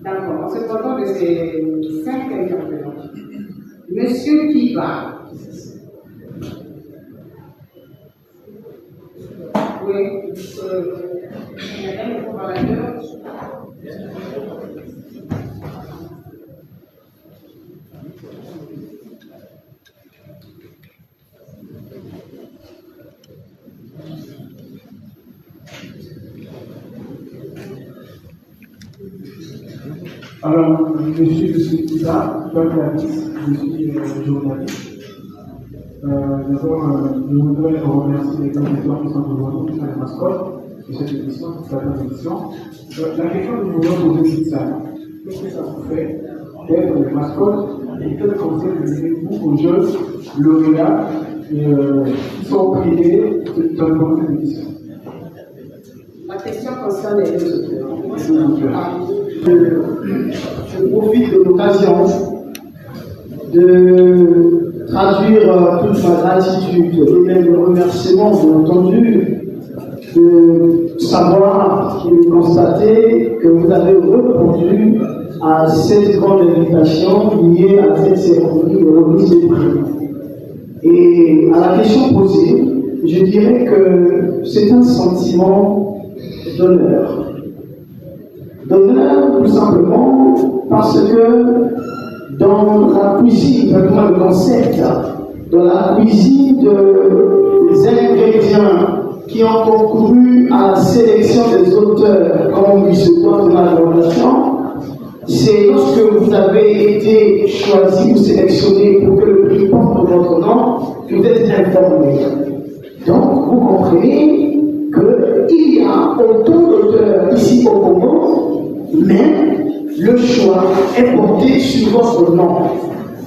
D'accord, cependant de ces 5 intervenants, monsieur qui va. Oui, madame le comparateur. Alors, je suis Souza, je suis journaliste. D'abord, je voudrais remercier les auditeurs qui sont aujourd'hui sur les mascottes de cette émission, de cette émission. La question que je voudrais poser, c'est ça. Qu'est-ce que ça vous fait d'être les mascottes et quel conseil donnez-vous aux jeunes lauréats qui sont privés dans le monde de l'émission? La question concerne les deux auteurs. Je profite de l'occasion de traduire toute ma gratitude et même le remerciement, bien entendu, de savoir et de constater que vous avez répondu à cette grande invitation liée à cette cérémonie de remise des prix. Et à la question posée, je dirais que c'est un sentiment d'honneur. D'honneur, tout simplement, parce que dans la cuisine, vraiment le concept, dans la cuisine des ingrédients qui ont concouru à la sélection des auteurs, comme il se doit de la relation, c'est lorsque vous avez été choisi ou sélectionné pour que le prix porte votre nom, que vous êtes informé. Donc, vous comprenez qu'il y a autant d'auteurs ici au Congo, mais le choix est porté sur votre nom.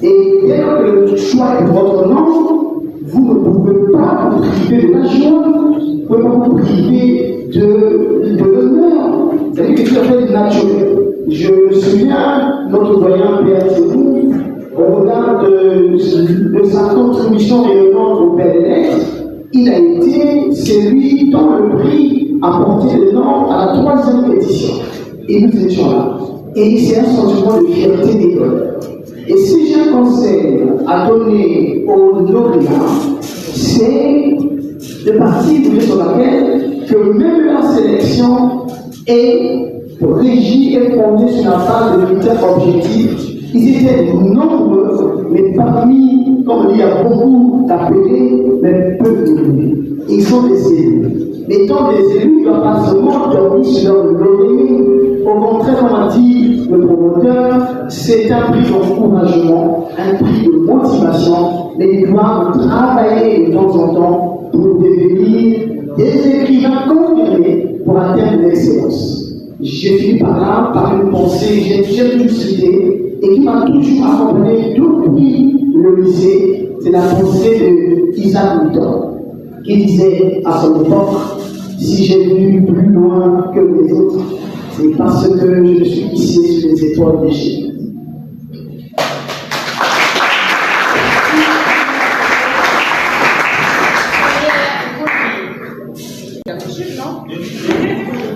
Et dès que le choix est votre nom, vous ne pouvez pas vous priver de la joie, vous ne pouvez pas vous priver de l'honneur. C'est-à-dire que tout à fait naturel. Je me souviens, notre doyen Pierre Théroux, au regard de sa contribution rayonnante au PLS, il a été celui dont le prix a porté le nom à la 3e édition. Et nous étions là. Et c'est un sentiment de fierté d'école. Et si j'ai un conseil à donner aux lauréats, c'est de partir sur laquelle que même la sélection est régie et fondée sur la base de critères objectifs. Ils étaient nombreux, mais parmi, comme il y a beaucoup d'appelés, mais peu d'élus. Ils sont des élus. Étant des élus, il ne va pas seulement dormir sur leur lauréat. Au contraire, comme a dit le promoteur, c'est un prix d'encouragement, un prix de motivation, mais ils doivent travailler de temps en temps pour devenir des écrivains confirmés pour atteindre l'excellence. J'ai fini par là, par une pensée, j'ai une cité, et qui m'a toujours accompagné depuis le lycée, c'est la pensée d'Isaac Newton, qui disait à son époque, si j'ai vu plus loin que les autres, c'est parce que je suis ici sur les étoiles des génies. Pédagogique, non?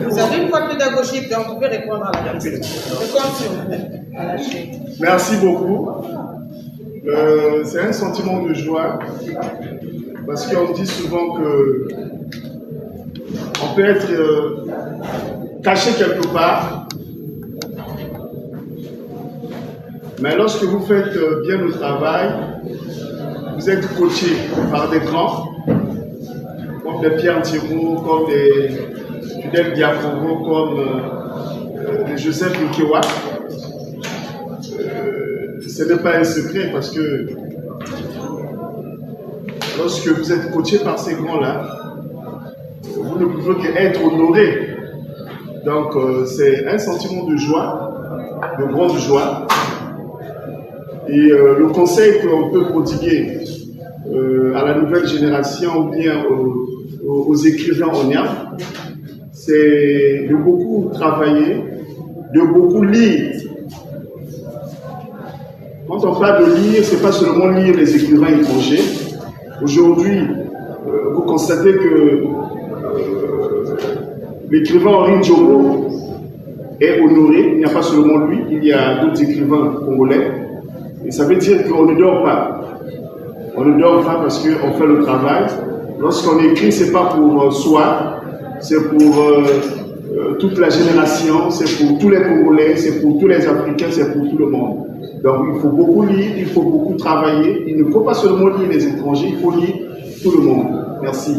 Vous avez une voix pédagogique, donc vous pouvez répondre à la question. Je compte sur vous à la chaîne. Merci beaucoup. C'est un sentiment de joie parce qu'on dit souvent que on peut être caché quelque part, mais lorsque vous faites bien le travail, vous êtes coaché par des grands, comme des Pierre Théroux, comme des Fidel Diakovo, comme des Joseph Lukewa. Ce n'est pas un secret parce que lorsque vous êtes coaché par ces grands-là, vous ne pouvez qu'être honoré. Donc c'est un sentiment de joie, de grande joie. Et le conseil qu'on peut prodiguer à la nouvelle génération ou bien aux écrivains en herbe, c'est de beaucoup travailler, de beaucoup lire. Quand on parle de lire, ce n'est pas seulement lire les écrivains étrangers. Aujourd'hui, vous constatez que l'écrivain Henri Diogo est honoré. Il n'y a pas seulement lui, il y a d'autres écrivains congolais. Et ça veut dire qu'on ne dort pas. On ne dort pas parce qu'on fait le travail. Lorsqu'on écrit, ce n'est pas pour soi, c'est pour toute la génération, c'est pour tous les Congolais, c'est pour tous les Africains, c'est pour tout le monde. Donc il faut beaucoup lire, il faut beaucoup travailler. Il ne faut pas seulement lire les étrangers, il faut lire tout le monde. Merci.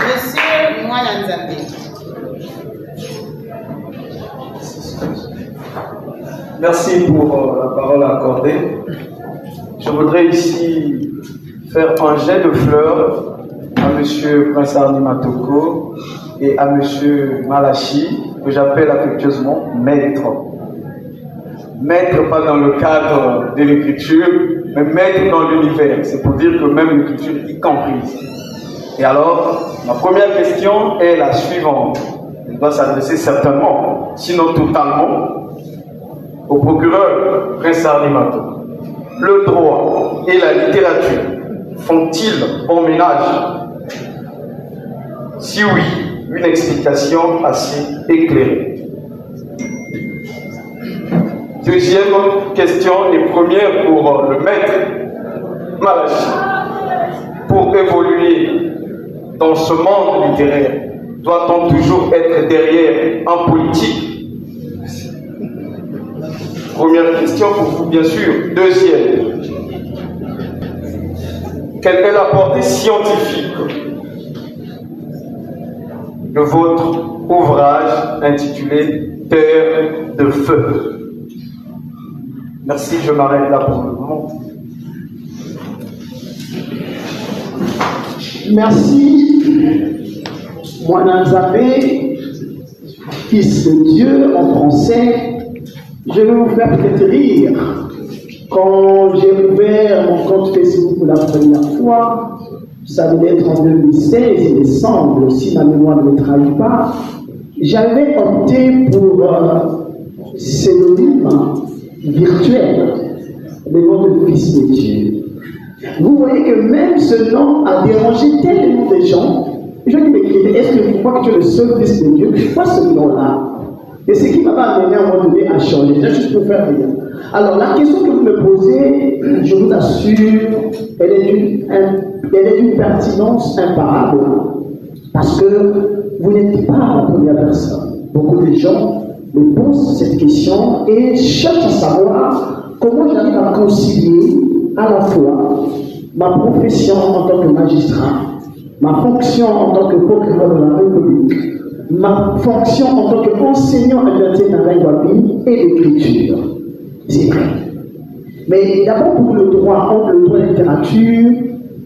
Monsieur Mwana Nzambe. Merci pour la parole accordée. Je voudrais ici faire un jet de fleurs à M. Prince Arni Matoko et à M. Malachi, que j'appelle affectueusement maître. Maître pas dans le cadre de l'écriture, mais maître dans l'univers. C'est pour dire que même l'écriture y comprise. Et alors, ma première question est la suivante. Elle doit s'adresser certainement, sinon totalement, au procureur Prince Arni Matoko. Le droit et la littérature font-ils bon ménage? Si oui, une explication assez éclairée. Deuxième question et première pour le maître Malachi. Pour évoluer dans ce monde littéraire, doit-on toujours être derrière un politique? Première question pour vous, bien sûr. Deuxième, quelle est la portée scientifique de votre ouvrage intitulé Terre de feu? Merci, je m'arrête là pour le moment. Merci, Mwana Nzambe, fils de Dieu en français. Je vais vous faire peut-être rire. Quand j'ai ouvert mon compte Facebook pour la première fois, ça devait être en 2016, il me semble, si ma mémoire ne me trahit pas, j'avais opté pour pseudonyme virtuel, le nom de fils de Dieu. Vous voyez que même ce nom a dérangé tellement de gens. Je lui m'écrivais, est-ce que tu crois que tu es le seul fils de Dieu? Pourquoi ce nom-là? Et ce qui m'a amené à un moment donné à changer, juste pour faire rien. Alors la question que vous me posez, je vous assure, elle est d'une pertinence imparable. Parce que vous n'êtes pas la première personne. Beaucoup de gens me posent cette question et cherchent à savoir comment j'arrive à concilier à la fois ma profession en tant que magistrat, ma fonction en tant que procureur de la République, ma fonction en tant qu'enseignant à l'université Naraïwabi et l'écriture. C'est vrai. Mais d'abord, pour le droit, entre le droit et la littérature,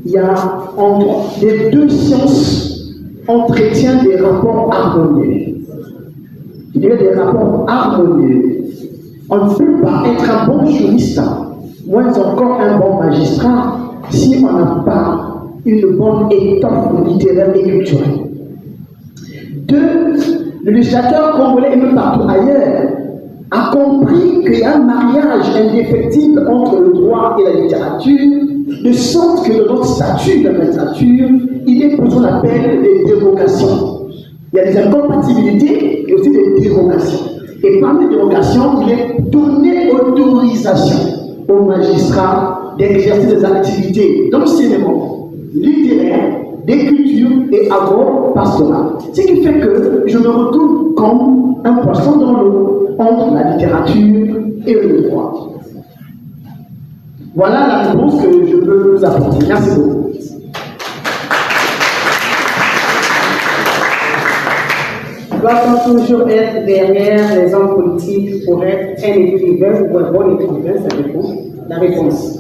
il y a entre les deux sciences entretient des rapports harmonieux. Il y a des rapports harmonieux. On ne peut pas être un bon juriste, moins encore un bon magistrat, si on n'a pas une bonne étoffe littéraire et culturelle. Deux, le législateur congolais et même partout ailleurs a compris qu'il y a un mariage indéfectible entre le droit et la littérature, de sorte que dans notre statut de la littérature, il est pour ce qu'on appelle des dérogations. Il y a des incompatibilités et aussi des dérogations. Et parmi les dérogations, il est donné autorisation aux magistrats d'exercer des activités d'enseignement littéraire, d'écriture et agro-pastorale. Ce qui fait que je me retrouve comme un poisson dans l'eau entre la littérature et le droit. Voilà la réponse que je peux vous apporter. Merci beaucoup. Doit-on toujours être derrière les hommes politiques pour être un écrivain ou un bon écrivain? Ça dépend. La réponse.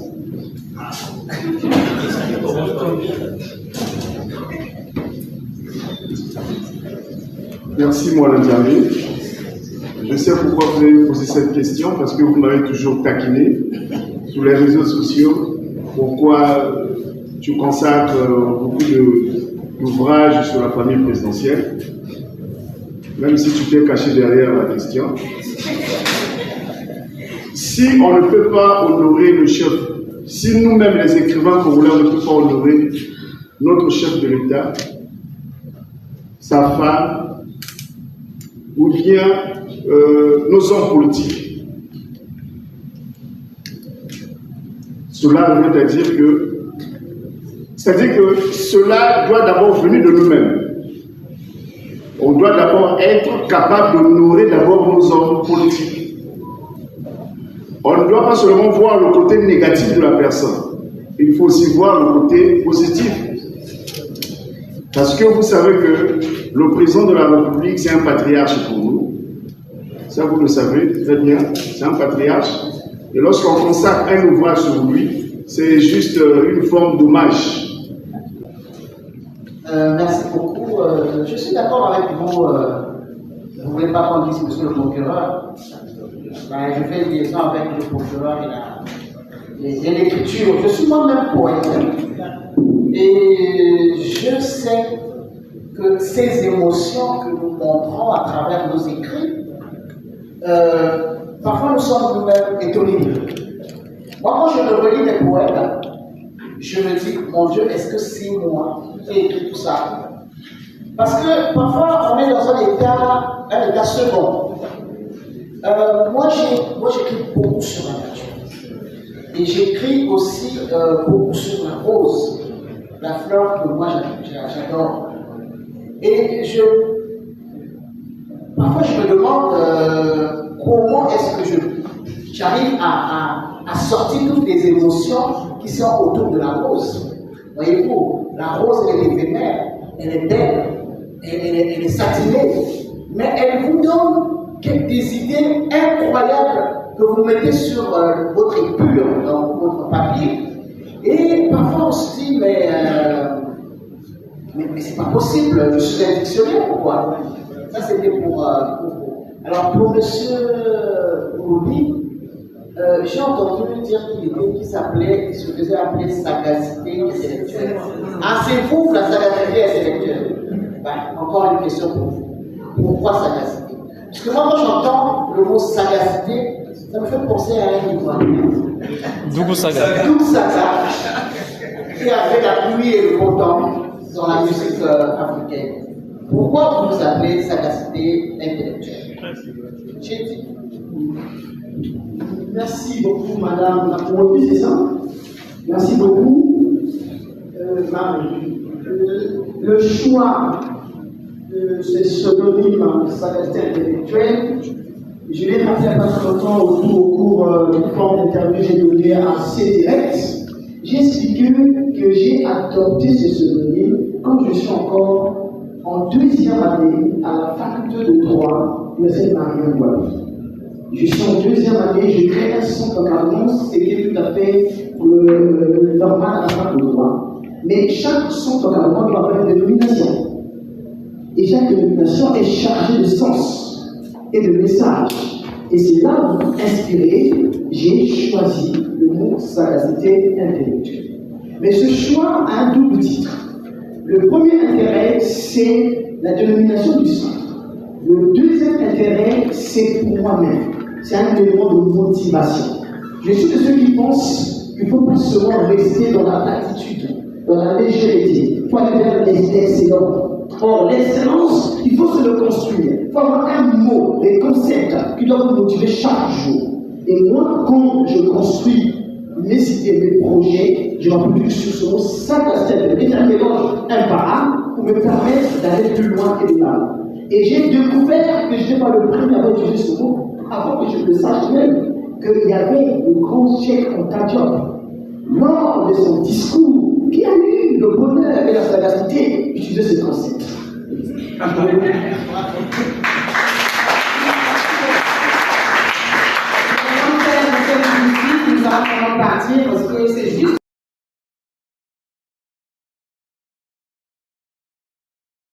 Merci, Mwana Nzambe. Je sais pourquoi vous avez posé cette question, parce que vous m'avez toujours taquiné sur les réseaux sociaux. Pourquoi tu consacres beaucoup d'ouvrages sur la famille présidentielle, même si tu t'es caché derrière la question. Si on ne peut pas honorer le chef, si nous-mêmes les écrivains congolais on ne peut pas honorer notre chef de l'État, sa femme, ou bien nos hommes politiques. Cela veut dire que cela doit d'abord venir de nous-mêmes. On doit d'abord être capable d'honorer d'abord nos hommes politiques. On ne doit pas seulement voir le côté négatif de la personne, il faut aussi voir le côté positif. Parce que vous savez que le président de la République, c'est un patriarche pour nous. Ça, vous le savez très bien, c'est un patriarche. Et lorsqu'on consacre un ouvrage sur lui, c'est juste une forme d'hommage. Merci beaucoup. Je suis d'accord avec vous. Vous ne voulez pas qu'on dise monsieur le procureur. Ben, je fais une liaison avec le procureur et l'écriture. Je suis moi-même poète. Et je sais que ces émotions que nous montrons à travers nos écrits, parfois nous sommes nous-mêmes étonnés. Moi, quand je me relis des poèmes, je me dis, mon Dieu, est-ce que c'est moi qui ai écrit tout ça? Parce que parfois, on est dans un état second. Moi, j'écris beaucoup sur la nature. Et j'écris aussi beaucoup sur la rose, la fleur que moi j'adore. Et parfois, je me demande comment est-ce que j'arrive à sortir toutes les émotions qui sont autour de la rose. Voyez-vous, la rose, elle est éphémère, elle est belle, elle est satinée, mais elle vous donne des idées incroyables que vous mettez sur votre épure, dans votre papier. Et parfois on se dit, mais c'est pas possible, je suis un dictionnaire ou quoi? Ça c'était pour. Alors pour M. Roubi, j'ai entendu dire qu'il se faisait appeler sagacité intellectuelle. Ah, c'est vous la sagacité intellectuelle? Ben, encore une question pour vous. Pourquoi sagacité? Parce que moi, quand j'entends le mot sagacité, ça me fait penser à un livre. Dougou Saga. Dougou Saga, qui avait la pluie et le beau temps dans la musique africaine. Pourquoi vous appelez sagacité intellectuelle? J'ai dit. Merci beaucoup, madame la promotrice, c'est ça? Merci beaucoup, Marie. Le choix de ce pseudonyme sagacité intellectuelle, je l'ai fait il y a pas très longtemps au cours d'une forme d'interview que j'ai donnée assez directe. J'ai expliqué que j'ai adopté ce pseudonyme quand je suis encore en deuxième année à la faculté de droit de Sainte-Marie-en-Guadeloupe. Je suis en deuxième année, je crée un centre d'encadrement, c'était tout à fait normal à la fac de droit. Mais chaque centre d'encadrement doit avoir une dénomination. Et chaque dénomination est chargée de sens et de message. Et c'est là où, inspiré, j'ai choisi le mot sagacité intellectuelle. Mais ce choix a un double titre. Le premier intérêt, c'est la dénomination du centre. Le deuxième intérêt, c'est pour moi-même. C'est un élément de motivation. Je suis de ceux qui pensent qu'il ne faut pas seulement rester dans la platitude, dans la légèreté. Il faut aller vers l'excellence. Or, l'excellence, il faut se le construire. Il faut avoir un mot, des concepts qui doivent vous motiver chaque jour. Et moi, quand je construis mes idées, mes projets, je m'appuie sur ce mot sagacité, qui est un mélange imparable pour me permettre d'aller plus loin que les balles. Et j'ai découvert que je n'étais pas le premier à utiliser ce mot, avant que je le sache même, qu'il y avait le grand Cheikh Anta Diop, lors de son discours, qui a eu le bonheur et la sagacité d'utiliser ce concept.